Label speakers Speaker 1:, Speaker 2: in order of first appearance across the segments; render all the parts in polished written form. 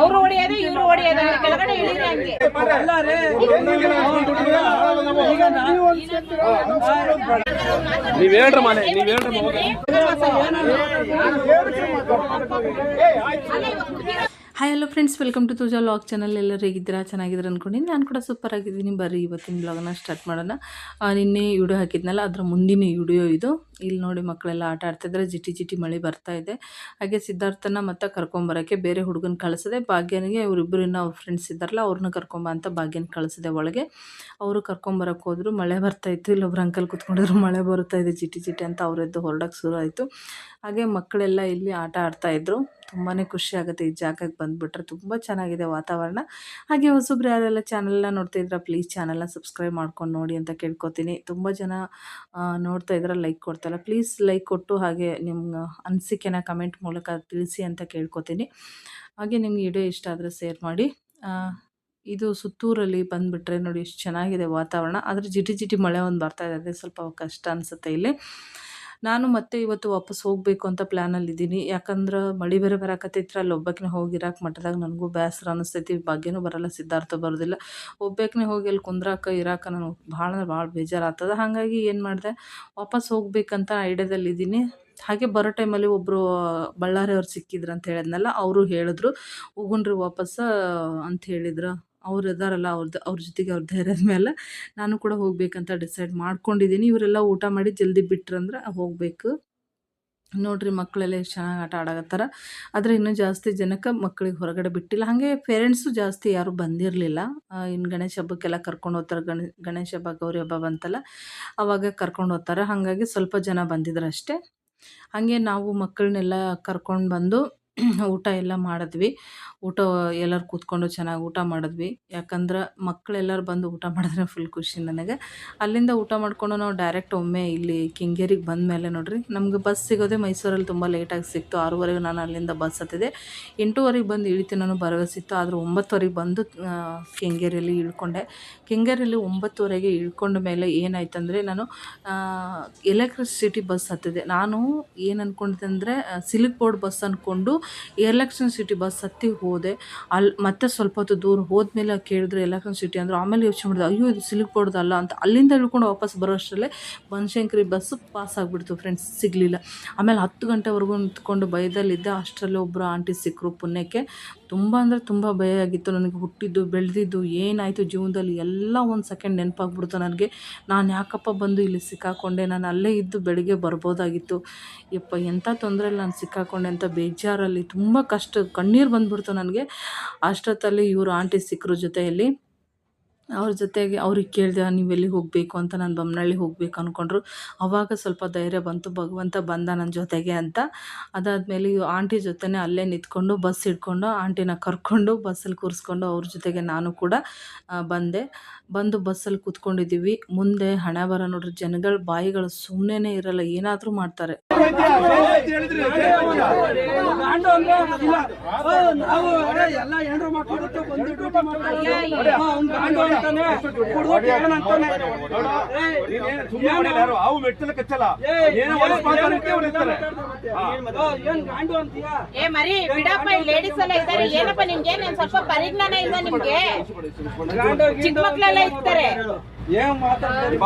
Speaker 1: ಅವರು ಹೊಡೆಯೋದು ಇವ್ರು ಹೊಡೆಯೋದು ಕೆಳಗಡೆ ಇಳಿದ್ರೆ ಹಂಗೆ
Speaker 2: ನೀವ್ ಹೇಳ್ರಿ ಮನೆ ನೀವ್ ಹೇಳ್ರಿ
Speaker 3: hi hello friends, welcome to ತುಜಾ ವ್ಲಾಗ್ ಚಾನಲ್. ಎಲ್ಲರೂ ಹೇಗಿದ್ದೀರಾ? ಚೆನ್ನಾಗಿದ್ದೀರಾ ಅಂದ್ಕೊಂಡಿನಿ. ನಾನು ಕೂಡ ಸೂಪರ್ ಆಗಿದ್ದೀನಿ. ಬರ್ರಿ ಇವತ್ತಿನ ವ್ಲಾಗನ್ನ ಸ್ಟಾರ್ಟ್ ಮಾಡೋಣ. ನಿನ್ನೆ ವಿಡಿಯೋ ಹಾಕಿದ್ನಲ್ಲ, ಅದರ ಮುಂದಿನ ವಿಡಿಯೋ ಇದು. ಇಲ್ಲಿ ನೋಡಿ, ಮಕ್ಕಳೆಲ್ಲ ಆಟ ಆಡ್ತಿದ್ರೆ ಜಿಟಿ ಜಿಟಿ ಮಳೆ ಬರ್ತಾ ಇದೆ. ಹಾಗೆ ಸಿದ್ಧಾರ್ಥನ ಮತ್ತೆ ಕರ್ಕೊಂಬರೋಕ್ಕೆ ಬೇರೆ ಹುಡುಗನ ಕಳಿಸಿದೆ. ಭಾಗ್ಯನಿಗೆ ಇವರಿಬ್ಬರನ್ನ ಅವ್ರ ಫ್ರೆಂಡ್ಸ್ ಇದ್ದಾರಲ್ಲ, ಅವ್ರನ್ನ ಕರ್ಕೊಂಬ ಅಂತ ಭಾಗ್ಯನ ಕಳಿಸಿದೆ ಒಳಗೆ. ಅವರು ಕರ್ಕೊಂಬರಕ್ಕೆ ಹೋದ್ರು. ಮಳೆ ಬರ್ತಾ ಇತ್ತು. ಇಲ್ಲೊಬ್ರು ಅಂಕಲ್ ಕೂತ್ಕೊಂಡಿದ್ರು, ಮಳೆ ಬರ್ತಾ ಇದೆ ಜಿಟಿ ಜಿಟಿ ಅಂತ ಅವರೆದ್ದು ಹೊರಡಕ್ಕೆ ಶುರು ಆಯಿತು. ಹಾಗೆ ಮಕ್ಕಳೆಲ್ಲ ಇಲ್ಲಿ ಆಟ ಆಡ್ತಾಯಿದ್ರು. ತುಂಬಾ ಖುಷಿ ಆಗುತ್ತೆ ಈ ಜಾಗಕ್ಕೆ ಬಂದುಬಿಟ್ರೆ. ತುಂಬ ಚೆನ್ನಾಗಿದೆ ವಾತಾವರಣ. ಹಾಗೆ ಹೊಸಬ್ರು ಯಾರೆಲ್ಲ ಚಾನಲ್ನ ನೋಡ್ತಾ ಇದ್ರೆ ಪ್ಲೀಸ್ ಚಾನಲ್ನ ಸಬ್ಸ್ಕ್ರೈಬ್ ಮಾಡ್ಕೊಂಡು ನೋಡಿ ಅಂತ ಕೇಳ್ಕೊತೀನಿ. ತುಂಬ ಜನ ನೋಡ್ತಾ ಇದ್ರೆ ಲೈಕ್ ಕೊಡ್ತಾಯಿಲ್ಲ. ಪ್ಲೀಸ್ ಲೈಕ್ ಕೊಟ್ಟು ಹಾಗೆ ನಿಮ್ಮ ಅನಿಸಿಕೆನ ಕಮೆಂಟ್ ಮೂಲಕ ತಿಳಿಸಿ ಅಂತ ಕೇಳ್ಕೊತೀನಿ. ಹಾಗೆ ನಿಮ್ಗೆ ವಿಡಿಯೋ ಇಷ್ಟ ಆದರೆ ಶೇರ್ ಮಾಡಿ. ಇದು ಸುತ್ತೂರಲ್ಲಿ ಬಂದುಬಿಟ್ರೆ ನೋಡಿ ಎಷ್ಟು ಚೆನ್ನಾಗಿದೆ ವಾತಾವರಣ. ಆದರೆ ಜಿಟಿ ಜಿಟಿ ಮಳೆ ಒಂದು ಬರ್ತಾಯಿದೆ, ಅದೇ ಸ್ವಲ್ಪ ಕಷ್ಟ ಅನಿಸುತ್ತೆ ಇಲ್ಲಿ. ನಾನು ಮತ್ತೆ ಇವತ್ತು ವಾಪಸ್ ಹೋಗಬೇಕು ಅಂತ ಪ್ಲ್ಯಾನಲ್ಲಿದ್ದೀನಿ. ಯಾಕಂದ್ರೆ ಮಳೆ ಬೇರೆ ಬರೋಕತ್ತೈತ್ರ. ಅಲ್ಲಿ ಒಬ್ಬಕ್ಕೇ ಹೋಗಿರಾಕೆ ಮಠದಾಗ ನನಗೂ ಬೇಸರ ಅನ್ನಿಸ್ತೈತಿ. ಭಾಗ್ಯನೂ ಬರೋಲ್ಲ, ಸಿದ್ಧಾರ್ಥ ಬರೋದಿಲ್ಲ. ಒಬ್ಬಕ್ಕೇ ಹೋಗಿ ಅಲ್ಲಿ ಕುಂದ್ರಾಕ ಇರಾಕ ನನಗೆ ಭಾಳ ಬೇಜಾರಾಗ್ತದೆ. ಹಾಗಾಗಿ ಏನು ಮಾಡಿದೆ, ವಾಪಸ್ ಹೋಗ್ಬೇಕಂತ ಐಡಿಯಾದಲ್ಲಿದ್ದೀನಿ. ಹಾಗೆ ಬರೋ ಟೈಮಲ್ಲಿ ಒಬ್ಬರು ಬಳ್ಳಾರಿಯವ್ರು ಸಿಕ್ಕಿದ್ರು ಅಂತ ಹೇಳಿದ್ನಲ್ಲ, ಅವರು ಹೇಳಿದ್ರು ಹೋಗುಣ್ರಿ ವಾಪಸ್ ಅಂತ ಹೇಳಿದ್ರು. ಅವ್ರು ಇದ್ದಾರಲ್ಲ, ಅವ್ರ ಜೊತೆಗೆ ಅವ್ರ ಧೈರ್ಯದ ಮೇಲೆ ನಾನು ಕೂಡ ಹೋಗ್ಬೇಕಂತ ಡಿಸೈಡ್ ಮಾಡ್ಕೊಂಡಿದ್ದೀನಿ. ಇವರೆಲ್ಲ ಊಟ ಮಾಡಿ ಜಲ್ದಿ ಬಿಟ್ರಂದ್ರೆ ಹೋಗಬೇಕು. ನೋಡ್ರಿ, ಮಕ್ಕಳೆಲ್ಲ ಎಷ್ಟು ಚೆನ್ನಾಗಿ ಆಟ ಆಡಕತ್ತಾರ. ಆದರೆ ಇನ್ನೂ ಜಾಸ್ತಿ ಜನಕ್ಕೆ ಮಕ್ಕಳಿಗೆ ಹೊರಗಡೆ ಬಿಟ್ಟಿಲ್ಲ. ಹಾಗೆ ಪೇರೆಂಟ್ಸು ಜಾಸ್ತಿ ಯಾರೂ ಬಂದಿರಲಿಲ್ಲ. ಇನ್ನು ಗಣೇಶ ಹಬ್ಬಕ್ಕೆಲ್ಲ ಕರ್ಕೊಂಡು ಹೋಗ್ತಾರೆ. ಗಣೇಶ ಹಬ್ಬ ಗೌರಿ ಹಬ್ಬ ಬಂತಲ್ಲ, ಅವಾಗ ಕರ್ಕೊಂಡು ಹೋಗ್ತಾರೆ. ಹಾಗಾಗಿ ಸ್ವಲ್ಪ ಜನ ಬಂದಿದ್ರು ಅಷ್ಟೇ. ಹಾಗೆ ನಾವು ಮಕ್ಕಳನ್ನೆಲ್ಲ ಕರ್ಕೊಂಡು ಬಂದು ಊಟ ಎಲ್ಲ ಮಾಡಿದ್ವಿ. ಊಟ ಎಲ್ಲರೂ ಕೂತ್ಕೊಂಡು ಚೆನ್ನಾಗಿ ಊಟ ಮಾಡಿದ್ವಿ. ಯಾಕಂದ್ರೆ ಮಕ್ಕಳೆಲ್ಲರೂ ಬಂದು ಊಟ ಮಾಡಿದ್ರೆ ಫುಲ್ ಖುಷಿ ನನಗೆ. ಅಲ್ಲಿಂದ ಊಟ ಮಾಡಿಕೊಂಡು ನಾವು ಡೈರೆಕ್ಟ್ ಒಮ್ಮೆ ಇಲ್ಲಿ ಕೆಂಗೇರಿಗೆ ಬಂದ ಮೇಲೆ ನೋಡ್ರಿ, ನಮ್ಗೆ ಬಸ್ ಸಿಗೋದೇ ಮೈಸೂರಲ್ಲಿ ತುಂಬ ಲೇಟಾಗಿ ಸಿಕ್ತು. 6:30 ನಾನು ಅಲ್ಲಿಂದ ಬಸ್ ಹತ್ತಿದೆ. 8:00 ಬಂದು ಇಳಿತೀನಿ ಅನ್ನೋ ಭರವಸೆ ಇತ್ತು. ಆದರೆ 9:00 ಬಂದು ಕೆಂಗೇರಿಯಲ್ಲಿ ಇಳ್ಕೊಂಡೆ. ಕೆಂಗೇರಿಯಲ್ಲಿ 9:00 ಇಳ್ಕೊಂಡ ಮೇಲೆ ಏನಾಯ್ತಂದರೆ, ನಾನು ಎಲೆಕ್ಟ್ರಿಸಿಟಿ ಬಸ್ ಹತ್ತಿದೆ. ನಾನು ಏನು ಅಂದ್ಕೊಂಡಿದ್ದೆ ಅಂದರೆ ಸಿಲ್ಕ್ ಬೋರ್ಡ್ ಬಸ್ ಅಂದ್ಕೊಂಡು ಎಲೆಕ್ಟ್ರಿಸಿಟಿ ಬಸ್ ಹತ್ತಿ ಹೋದೆ. ಅಲ್ಲಿ ಮತ್ತೆ ಸ್ವಲ್ಪ ಹೊತ್ತು ದೂರ ಹೋದ್ಮೇಲೆ ಕೇಳಿದ್ರೆ ಎಲೆಕ್ಟ್ರಿಸಿಟಿ ಅಂದ್ರೆ, ಆಮೇಲೆ ಯೋಚನೆ ಮಾಡಿದೆ, ಅಯ್ಯೋ ಇದು ಸಿಲ್ಕ್ ಬೋರ್ಡ್ ಅಲ್ಲ ಅಂತ. ಅಲ್ಲಿಂದ ಇಳ್ಕೊಂಡು ವಾಪಸ್ ಬರೋ ಅಷ್ಟರಲ್ಲೇ ಬನಶಂಕರಿ ಬಸ್ಸು ಪಾಸ್ ಆಗಿಬಿಡ್ತು ಫ್ರೆಂಡ್ಸ್, ಸಿಗಲಿಲ್ಲ. ಆಮೇಲೆ 10 ಗಂಟೆವರೆಗೂ ನಿಂತ್ಕೊಂಡು ಭಯದಲ್ಲಿದ್ದೆ. ಅಷ್ಟರಲ್ಲಿ ಒಬ್ಬರು ಆಂಟಿ ಸಿಕ್ಕರು ಪುಣ್ಯಕ್ಕೆ. ತುಂಬ ಅಂದರೆ ತುಂಬ ಭಯ ಆಗಿತ್ತು ನನಗೆ. ಹುಟ್ಟಿದ್ದು ಬೆಳೆದಿದ್ದು ಏನಾಯಿತು ಜೀವನದಲ್ಲಿ ಎಲ್ಲ ಒಂದು ಸೆಕೆಂಡ್ ನೆನಪಾಗ್ಬಿಡ್ತು ನನಗೆ. ನಾನು ಯಾಕಪ್ಪ ಬಂದು ಇಲ್ಲಿ ಸಿಕ್ಕಾಕೊಂಡೆ, ನಾನು ಅಲ್ಲೇ ಇದ್ದು ಬೆಳಿಗ್ಗೆ ಬರ್ಬೋದಾಗಿತ್ತು. ಯಪ್ಪ, ಎಂಥ ತೊಂದರೆಯಲ್ಲಿ ನಾನು ಸಿಕ್ಕಾಕೊಂಡೆ ಅಂತ ಬೇಜಾರಲ್ಲಿ ತುಂಬ ಕಷ್ಟ, ಕಣ್ಣೀರು ಬಂದುಬಿಡ್ತು ನನಗೆ. ಅಷ್ಟೊತ್ತಲ್ಲಿ ಇವರು ಆಂಟಿ ಸಿಕ್ಕರು ಜೊತೆಯಲ್ಲಿ. ಅವ್ರ ಜೊತೆಗೆ ಅವ್ರಿಗೆ ಕೇಳಿದೆ, ನೀವು ಎಲ್ಲಿಗೆ ಹೋಗಬೇಕು ಅಂತ. ನಾನು ಬೊಮ್ಮನಹಳ್ಳಿ ಹೋಗ್ಬೇಕು ಅಂದ್ಕೊಂಡ್ರು. ಆವಾಗ ಸ್ವಲ್ಪ ಧೈರ್ಯ ಬಂತು, ಭಗವಂತ ಬಂದ ನನ್ನ ಜೊತೆಗೆ ಅಂತ. ಅದಾದಮೇಲೆ ಆಂಟಿ ಜೊತೆನೇ ಅಲ್ಲೇ ನಿಂತ್ಕೊಂಡು ಬಸ್ ಹಿಡ್ಕೊಂಡು ಆಂಟಿನ ಕರ್ಕೊಂಡು ಬಸ್ಸಲ್ಲಿ ಕೂರಿಸ್ಕೊಂಡು ಅವ್ರ ಜೊತೆಗೆ ನಾನು ಕೂಡ ಬಂದು ಬಸ್ಸಲ್ಲಿ ಕೂತ್ಕೊಂಡಿದ್ದೀವಿ. ಮುಂದೆ ಹಣೆ ಬರ ನೋಡ್ರಿ, ಜನಗಳ ಬಾಯಿಗಳು ಸುಮ್ಮನೆ ಇರಲ್ಲ, ಏನಾದರೂ ಮಾಡ್ತಾರೆ.
Speaker 1: ಲೇಡೀಸ್ ಎಲ್ಲ ಇದ್ದಾರೆ, ಏನಪ್ಪ ನಿಮ್ಗೆ ಸ್ವಲ್ಪ ಪರಿಜ್ಞಾನ ಇಲ್ಲ ನಿಮ್ಗೆ? ಚಿಕ್ಕ ಮಕ್ಳೆಲ್ಲ ಇರ್ತಾರೆ,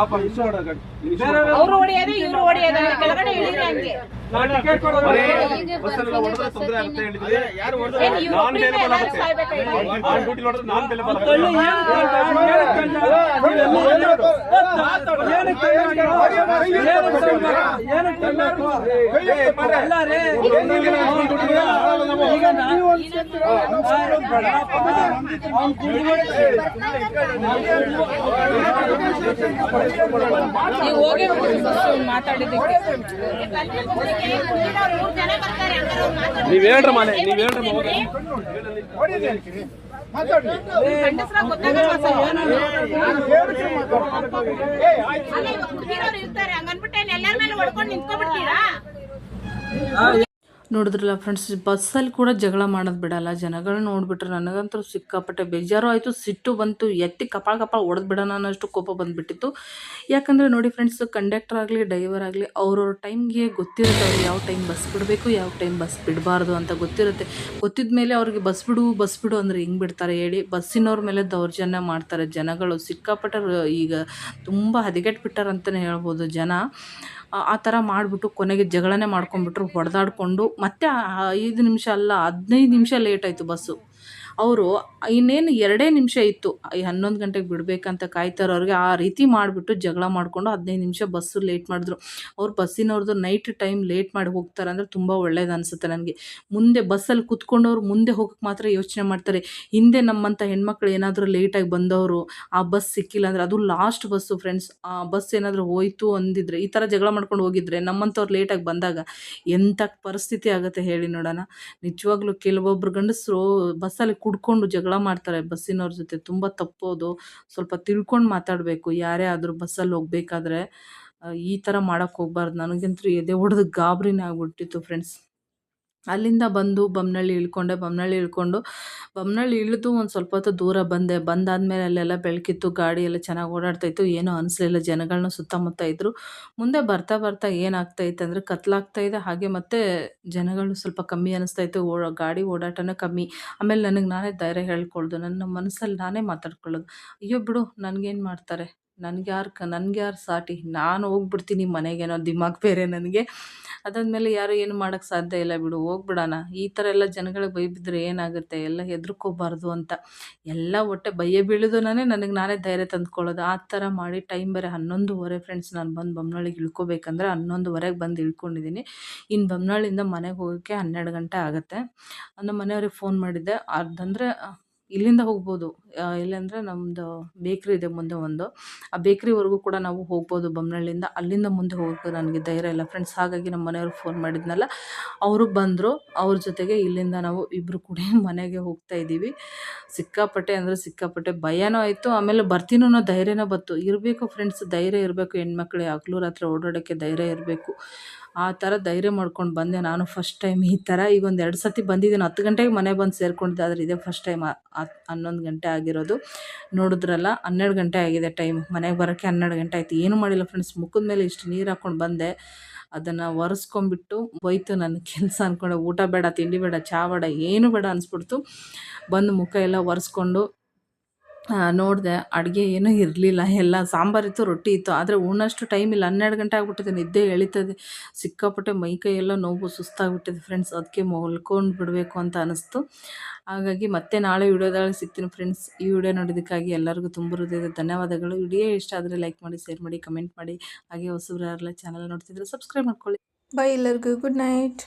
Speaker 1: ಅವ್ರು ಹೊಡೆಯೋದು ಇವ್ರು ಹೊಡೆಯೋದು ಕೆಳಗಡೆ ಇಳಿದ್ರೆ ಹಂಗೆ.
Speaker 3: ನೀವು ಹೋಗಿ ಮಾತಾಡಿದ್ದಕ್ಕೆ
Speaker 2: ನೀವ್ ಹೇಳ್ರಿ ಮನೆ ನೀವ್ ಹೇಳ್ರಿ
Speaker 1: ಇರ್ತಾರೆ, ಹಂಗನ್ಬಿಟ್ಟು ಎಲ್ಲರ ಮೇಲೆ ಹೊಡ್ಕೊಂಡು ನಿಂತ್ಕೊಂಡ್ಬಿಡ್ತೀರಾ?
Speaker 3: ನೋಡಿದ್ರಲ್ಲ ಫ್ರೆಂಡ್ಸ್, ಬಸ್ಸಲ್ಲಿ ಕೂಡ ಜಗಳ ಮಾಡೋದು ಬಿಡಲ್ಲ. ಜನಗಳು ನೋಡಿಬಿಟ್ರೆ ನನಗಂತೂ ಸಿಕ್ಕಾಪಟ್ಟೆ ಬೇಜಾರು ಆಯಿತು, ಸಿಟ್ಟು ಬಂತು, ಎತ್ತಿ ಕಪಾಳ ಹೊಡೆದು ಬಿಡೋಣ ಅನ್ನೋಷ್ಟು ಕೋಪ ಬಂದುಬಿಟ್ಟಿತ್ತು. ಯಾಕಂದರೆ ನೋಡಿ ಫ್ರೆಂಡ್ಸ್, ಕಂಡಕ್ಟರ್ ಆಗಲಿ ಡ್ರೈವರ್ ಆಗಲಿ ಅವ್ರವ್ರ ಟೈಮ್ಗೆ ಗೊತ್ತಿರುತ್ತೆ, ಅವ್ರು ಯಾವ ಟೈಮ್ ಬಸ್ ಬಿಡಬೇಕು, ಯಾವ ಟೈಮ್ ಬಸ್ ಬಿಡಬಾರ್ದು ಅಂತ ಗೊತ್ತಿರುತ್ತೆ. ಗೊತ್ತಿದ ಮೇಲೆ ಅವ್ರಿಗೆ ಬಸ್ ಬಿಡು ಅಂದರೆ ಹೆಂಗೆ ಬಿಡ್ತಾರೆ ಹೇಳಿ? ಬಸ್ಸಿನವ್ರ ಮೇಲೆ ದೌರ್ಜನ್ಯ ಮಾಡ್ತಾರೆ ಜನಗಳು. ಸಿಕ್ಕಾಪಟ್ಟೆ ಈಗ ತುಂಬ ಹದಗೆಟ್ಬಿಟ್ಟಾರಂತಲೇ ಹೇಳ್ಬೋದು ಜನ. ಆ ಥರ ಮಾಡಿಬಿಟ್ಟು ಕೊನೆಗೆ ಜಗಳನೇ ಮಾಡ್ಕೊಂಡ್ಬಿಟ್ರು, ಹೊಡೆದಾಡಿಕೊಂಡು. ಮತ್ತೆ 5 ನಿಮಿಷ ಅಲ್ಲ 15 ನಿಮಿಷ ಲೇಟ್ ಆಯಿತು ಬಸ್ಸು. ಅವರು ಇನ್ನೇನು 2 ನಿಮಿಷ ಇತ್ತು 11 ಗಂಟೆಗೆ ಬಿಡಬೇಕಂತ ಕಾಯ್ತಾರವ್ರಿಗೆ ಆ ರೀತಿ ಮಾಡಿಬಿಟ್ಟು ಜಗಳ ಮಾಡಿಕೊಂಡು 15 ನಿಮಿಷ ಬಸ್ಸು ಲೇಟ್ ಮಾಡಿದ್ರು. ಅವ್ರು ಬಸ್ಸಿನವ್ರದ್ದು ನೈಟ್ ಟೈಮ್ ಲೇಟ್ ಮಾಡಿ ಹೋಗ್ತಾರೆ ಅಂದರೆ ತುಂಬ ಒಳ್ಳೇದು ಅನಿಸುತ್ತೆ ನನಗೆ. ಮುಂದೆ ಬಸ್ಸಲ್ಲಿ ಕೂತ್ಕೊಂಡವ್ರು ಮುಂದೆ ಹೋಗೋಕ್ಕೆ ಮಾತ್ರ ಯೋಚನೆ ಮಾಡ್ತಾರೆ. ಹಿಂದೆ ನಮ್ಮಂಥ ಹೆಣ್ಮಕ್ಳು ಏನಾದರೂ ಲೇಟಾಗಿ ಬಂದವರು, ಆ ಬಸ್ ಸಿಕ್ಕಿಲ್ಲ ಅಂದರೆ, ಅದು ಲಾಸ್ಟ್ ಬಸ್ಸು ಫ್ರೆಂಡ್ಸ್, ಆ ಬಸ್ ಏನಾದರೂ ಹೋಯ್ತು ಅಂದಿದ್ರೆ, ಈ ಥರ ಜಗಳ ಮಾಡ್ಕೊಂಡು ಹೋಗಿದ್ರೆ ನಮ್ಮಂಥವ್ರು ಲೇಟಾಗಿ ಬಂದಾಗ ಎಂಥ ಪರಿಸ್ಥಿತಿ ಆಗುತ್ತೆ ಹೇಳಿ ನೋಡೋಣ. ನಿಜವಾಗ್ಲೂ ಕೆಲವೊಬ್ರು ಗಂಡಸರು ಬಸ್ಸಲ್ಲಿ ಕುಡ್ಕೊಂಡು ಜಗಳ ಮಾಡ್ತಾರೆ ಬಸ್ಸಿನವ್ರ ಜೊತೆ. ತುಂಬ ತಪ್ಪೋದು. ಸ್ವಲ್ಪ ತಿಳ್ಕೊಂಡು ಮಾತಾಡಬೇಕು ಯಾರೇ ಆದರೂ ಬಸ್ಸಲ್ಲಿ ಹೋಗ್ಬೇಕಾದ್ರೆ. ಈ ಥರ ಮಾಡೋಕ್ಕೆ ಹೋಗ್ಬಾರ್ದು. ನನಗಂತೂ ಎದೆ ಹೊಡೆದು ಗಾಬರಿನೇ ಆಗ್ಬಿಟ್ಟಿತ್ತು ಫ್ರೆಂಡ್ಸ್. ಅಲ್ಲಿಂದ ಬಂದು ಬಮ್ಮನಳ್ಳಿ ಇಳ್ಕೊಂಡೆ. ಬಮ್ಮನಳ್ಳಿ ಇಳಿದು ಒಂದು ಸ್ವಲ್ಪ ಹೊತ್ತು ದೂರ ಬಂದೆ. ಬಂದಾದಮೇಲೆ ಅಲ್ಲೆಲ್ಲ ಬೆಳಕಿತ್ತು, ಗಾಡಿ ಎಲ್ಲ ಚೆನ್ನಾಗಿ ಓಡಾಡ್ತಾಯಿತ್ತು, ಏನೂ ಅನಿಸ್ಲಿಲ್ಲ. ಜನಗಳನ್ನ ಸುತ್ತಮುತ್ತ ಇದ್ದರು. ಮುಂದೆ ಬರ್ತಾ ಏನಾಗ್ತಾಯಿತ್ತು ಅಂದರೆ ಕತ್ಲಾಗ್ತಾಯಿದೆ. ಹಾಗೆ ಮತ್ತು ಜನಗಳು ಸ್ವಲ್ಪ ಕಮ್ಮಿ ಅನ್ನಿಸ್ತಾಯಿತ್ತು, ಗಾಡಿ ಓಡಾಟನೇ ಕಮ್ಮಿ. ಆಮೇಲೆ ನನಗೆ ನಾನೇ ಧೈರ್ಯ ಹೇಳ್ಕೊಳ್ದು, ನನ್ನ ಮನಸ್ಸಲ್ಲಿ ನಾನೇ ಮಾತಾಡ್ಕೊಳ್ಳೋದು, ಅಯ್ಯೋ ಬಿಡು ನನಗೇನು ಮಾಡ್ತಾರೆ, ನನಗ್ಯಾರು ಸಾಟಿ, ನಾನು ಹೋಗ್ಬಿಡ್ತೀನಿ ಮನೆಗೆ ಅನ್ನೋ ದಿಮಾಗ್ ಬೇರೆ ನನಗೆ. ಅದಾದಮೇಲೆ ಯಾರು ಏನು ಮಾಡೋಕ್ಕೆ ಸಾಧ್ಯ ಇಲ್ಲ, ಬಿಡು ಹೋಗ್ಬಿಡೋಣ. ಈ ಥರ ಎಲ್ಲ ಜನಗಳಿಗೆ ಬೈಬಿದ್ರೆ ಏನಾಗುತ್ತೆ, ಎಲ್ಲ ಹೆದರ್ಕೋಬಾರ್ದು ಅಂತ ಎಲ್ಲ ಒಟ್ಟೆ ಬೀಳೋದನೇ ನನಗೆ ನಾನೇ ಧೈರ್ಯ ತಂದ್ಕೊಳ್ಳೋದು. ಆ ಥರ ಮಾಡಿ ಟೈಮ್ ಬೇರೆ 11:30 ಫ್ರೆಂಡ್ಸ್. ನಾನು ಬಂದು ಬಮ್ಮನಳ್ಳಿಗೆ ಇಳ್ಕೊಬೇಕಂದ್ರೆ 11:30ಗೆ ಬಂದು ಇಳ್ಕೊಂಡಿದ್ದೀನಿ. ಇನ್ನು ಬಮ್ಮನಳ್ಳಿಯಿಂದ ಮನೆಗೆ ಹೋಗೋಕ್ಕೆ 12 ಗಂಟೆ ಆಗುತ್ತೆ. ನಮ್ಮ ಮನೆಯವ್ರಿಗೆ ಫೋನ್ ಮಾಡಿದ್ದೆ. ಅದಂದರೆ ಇಲ್ಲಿಂದ ಹೋಗ್ಬೋದು, ಎಲ್ಲಂದರೆ ನಮ್ಮದು ಬೇಕ್ರಿ ಇದೆ ಮುಂದೆ ಒಂದು, ಆ ಬೇಕ್ರಿವರೆಗೂ ಕೂಡ ನಾವು ಹೋಗ್ಬೋದು ಬಮ್ಮನಳ್ಳಿಯಿಂದ. ಅಲ್ಲಿಂದ ಮುಂದೆ ಹೋಗೋಕ್ಕೆ ನನಗೆ ಧೈರ್ಯ ಇಲ್ಲ ಫ್ರೆಂಡ್ಸ್. ಹಾಗಾಗಿ ನಮ್ಮ ಮನೆಯವ್ರಿಗೆ ಫೋನ್ ಮಾಡಿದ್ನಲ್ಲ, ಅವರು ಬಂದರು. ಅವ್ರ ಜೊತೆಗೆ ಇಲ್ಲಿಂದ ನಾವು ಇಬ್ಬರು ಕೂಡ ಮನೆಗೆ ಹೋಗ್ತಾ ಇದ್ದೀವಿ. ಸಿಕ್ಕಾಪಟ್ಟೆ ಭಯನೂ ಆಯಿತು, ಆಮೇಲೆ ಬರ್ತೀನೋ ಅನ್ನೋ ಧೈರ್ಯನೂ ಬಂತು. ಇರಬೇಕು ಫ್ರೆಂಡ್ಸ್, ಧೈರ್ಯ ಇರಬೇಕು. ಹೆಣ್ಮಕ್ಳು ಹಗಲು ರಾತ್ರಿ ಓಡಾಡೋಕ್ಕೆ ಧೈರ್ಯ ಇರಬೇಕು. ಆ ಥರ ಧೈರ್ಯ ಮಾಡ್ಕೊಂಡು ಬಂದೆ ನಾನು ಫಸ್ಟ್ ಟೈಮ್ ಈ ಥರ. ಈಗ ಒಂದು 2 ಸತಿ ಬಂದಿದ್ದೀನಿ. 10 ಗಂಟೆಗೆ ಮನೆ ಬಂದು ಸೇರ್ಕೊಂಡಿದ್ದೆ, ಆದರೆ ಇದೇ ಫಸ್ಟ್ ಟೈಮ್ 11 ಗಂಟೆ ಆಗಿರೋದು. ನೋಡಿದ್ರಲ್ಲ 12 ಗಂಟೆ ಆಗಿದೆ ಟೈಮ್. ಮನೆಗೆ ಬರೋಕ್ಕೆ 12 ಗಂಟೆ ಆಯಿತು. ಏನೂ ಮಾಡಿಲ್ಲ ಫ್ರೆಂಡ್ಸ್, ಮುಖದ ಮೇಲೆ ಇಷ್ಟು ನೀರು ಹಾಕ್ಕೊಂಡು ಬಂದೆ. ಅದನ್ನು ಒರೆಸ್ಕೊಂಬಿಟ್ಟು ಹೋಯ್ತು ನನ್ನ ಕೆಲಸ ಅಂದ್ಕೊಂಡೆ. ಊಟ ಬೇಡ, ತಿಂಡಿ ಬೇಡ, ಚಹಾ ಬೇಡ, ಏನೂ ಬೇಡ ಅನಿಸ್ಬಿಡ್ತು. ಬಂದು ಮುಖ ಎಲ್ಲ ಒರೆಸ್ಕೊಂಡು ನೋಡಿದೆ, ಅಡುಗೆ ಏನೂ ಇರಲಿಲ್ಲ. ಎಲ್ಲ ಸಾಂಬಾರಿತ್ತು, ರೊಟ್ಟಿ ಇತ್ತು, ಆದರೆ ಉಣ್ಣೋಷ್ಟು ಟೈಮ್ ಇಲ್ಲ. 12 ಗಂಟೆ ಆಗಿಬಿಟ್ಟಿದೆ, ನಿದ್ದೆ ಎಳೀತದೆ. ಸಿಕ್ಕಾಪಟ್ಟೆ ಮೈಕೈ ಎಲ್ಲ ನೋವು, ಸುಸ್ತಾಗ್ಬಿಟ್ಟಿದೆ ಫ್ರೆಂಡ್ಸ್. ಅದಕ್ಕೆ ಮಲ್ಕೊಂಡು ಬಿಡಬೇಕು ಅಂತ ಅನ್ನಿಸ್ತು. ಹಾಗಾಗಿ ಮತ್ತೆ ನಾಳೆ ವಿಡಿಯೋದಲ್ಲಿ ಸಿಗ್ತೀನಿ ಫ್ರೆಂಡ್ಸ್. ಈ ವಿಡಿಯೋ ನೋಡೋದಕ್ಕಾಗಿ ಎಲ್ಲರಿಗೂ ತುಂಬ ಹೃದಯದ ಧನ್ಯವಾದಗಳು. ವಿಡಿಯೋ ಇಷ್ಟ ಆದರೆ ಲೈಕ್ ಮಾಡಿ, ಶೇರ್ ಮಾಡಿ, ಕಮೆಂಟ್ ಮಾಡಿ. ಹಾಗೆ ಹೊಸಬ್ರು ಯಾರೆಲ್ಲ ಚಾನಲ್ ನೋಡ್ತಿದ್ರೆ ಸಬ್ಸ್ಕ್ರೈಬ್ ಮಾಡ್ಕೊಳ್ಳಿ. ಬಾಯ್ ಎಲ್ಲರಿಗೂ, ಗುಡ್ ನೈಟ್.